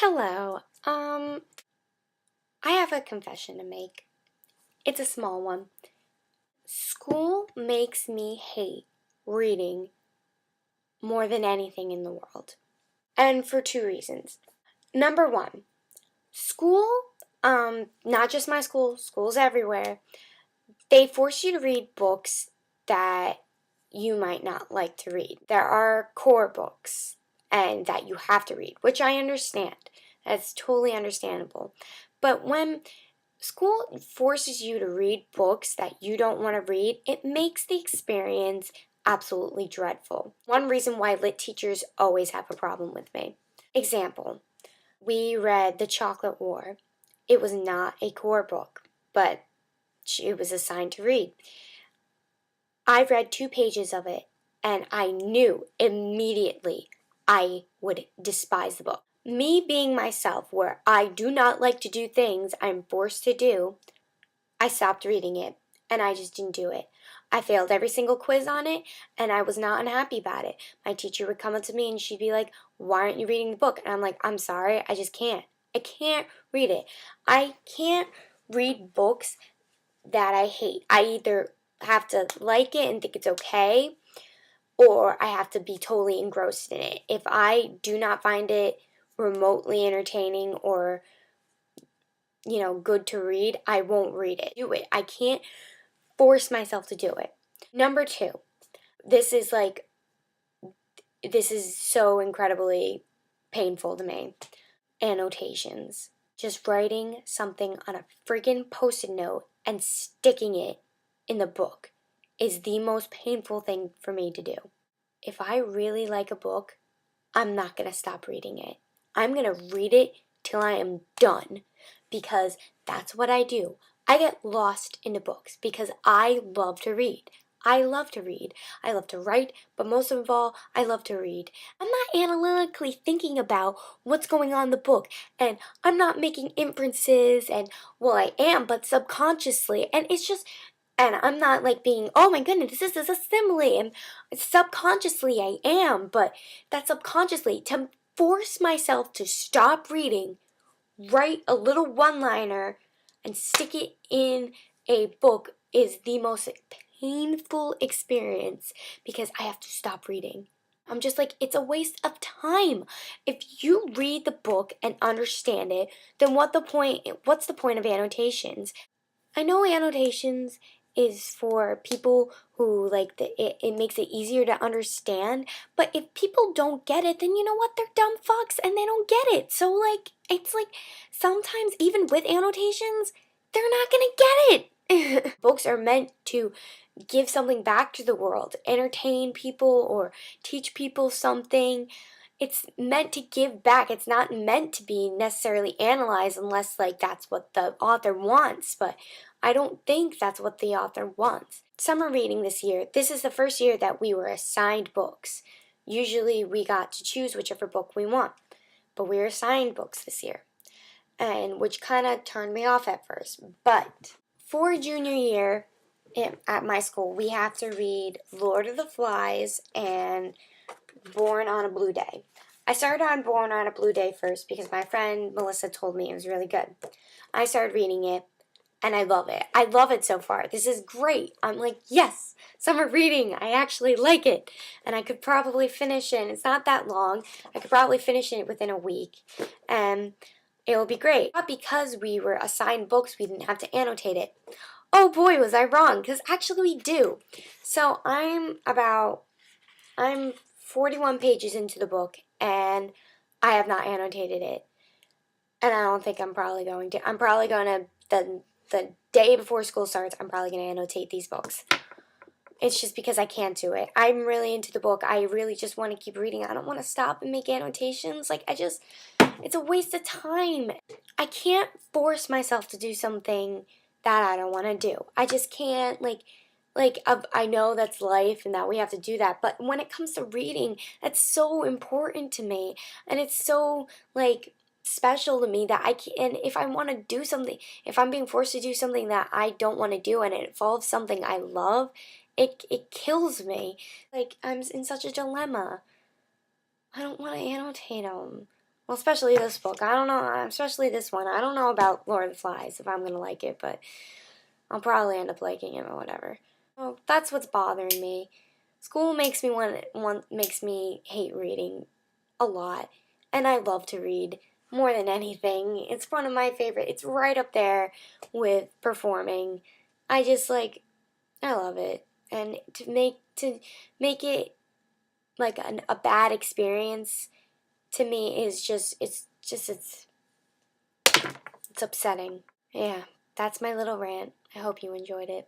Hello. I have a confession to make. It's a small one. School makes me hate reading more than anything in the world. And for two reasons. Number one, school, not just my school, schools everywhere, they force you to read books that you might not like to read. There are core books and that you have to read, which I understand. That's totally understandable. But when school forces you to read books that you don't want to read, it makes the experience absolutely dreadful. One reason why lit teachers always have a problem with me. Example, we read The Chocolate War. It was not a core book, but it was assigned to read. I read 2 pages of it, and I knew immediately I would despise the book. Me being myself, where I do not like to do things I'm forced to do, I stopped reading it, and I just didn't do it. I failed every single quiz on it, and I was not unhappy about it. My teacher would come up to me, and she'd be like, "Why aren't you reading the book?" And I'm like, "I'm sorry, I just can't. I can't read it. I can't read books that I hate. I either have to like it and think it's okay, or I have to be totally engrossed in it. If I do not find it remotely entertaining or good to read, I won't read it. Do it. I can't force myself to do it. Number 2, this is so incredibly painful to me. Annotations. Just writing something on a friggin' post-it note and sticking it in the book is the most painful thing for me to do. If I really like a book, I'm not going to stop reading it. I'm going to read it till I am done, because that's what I do. I get lost into books because I love to read. I love to read. I love to write, but most of all, I love to read. I'm not analytically thinking about what's going on in the book, and I'm not making inferences, and, well, I am, but subconsciously, and it's just, and I'm not being, oh my goodness, this is a simile, and subconsciously I am, but that subconsciously, to force myself to stop reading, write a little one-liner, and stick it in a book is the most painful experience because I have to stop reading. I'm just like, it's a waste of time. If you read the book and understand it, then what's the point of annotations? I know annotations is for people who it makes it easier to understand, but if people don't get it, then you know what, they're dumb fucks and they don't get it. So it's sometimes even with annotations, they're not gonna get it. Books are meant to give something back to the world, entertain people or teach people something. It's meant to give back. It's not meant to be necessarily analyzed unless that's what the author wants, but I don't think that's what the author wants. Summer reading this year, this is the first year that we were assigned books. Usually we got to choose whichever book we want, but we were assigned books this year, and which kind of turned me off at first. But for junior year at my school, we have to read Lord of the Flies and Born on a Blue Day. I started on Born on a Blue Day first because my friend Melissa told me it was really good. I started reading it, and I love it. I love it so far. This is great. I'm like, yes, summer reading. I actually like it. And I could probably finish it. It's not that long. I could probably finish it within a week. And it will be great. But because we were assigned books, we didn't have to annotate it. Oh boy, was I wrong, because actually we do. So I'm 41 pages into the book, and I have not annotated it. And I don't think I'm probably going to. I'm probably going to, the day before school starts, I'm probably going to annotate these books. It's just because I can't do it. I'm really into the book. I really just want to keep reading. I don't want to stop and make annotations. It's a waste of time. I can't force myself to do something that I don't want to do. I just can't, I know that's life and that we have to do that, but when it comes to reading, that's so important to me, and it's so, special to me that I can, and if I want to do something, if I'm being forced to do something that I don't want to do and it involves something I love, it kills me. I'm in such a dilemma. I don't want to annotate them. Well, especially this book. I don't know, especially this one. I don't know about Lord of the Flies if I'm going to like it, but I'll probably end up liking it or whatever. Oh, that's what's bothering me. School makes me makes me hate reading a lot, and I love to read more than anything. It's one of my favorite. It's right up there with performing. I just like I love it. And to make it like a bad experience to me is just it's upsetting. Yeah, that's my little rant. I hope you enjoyed it.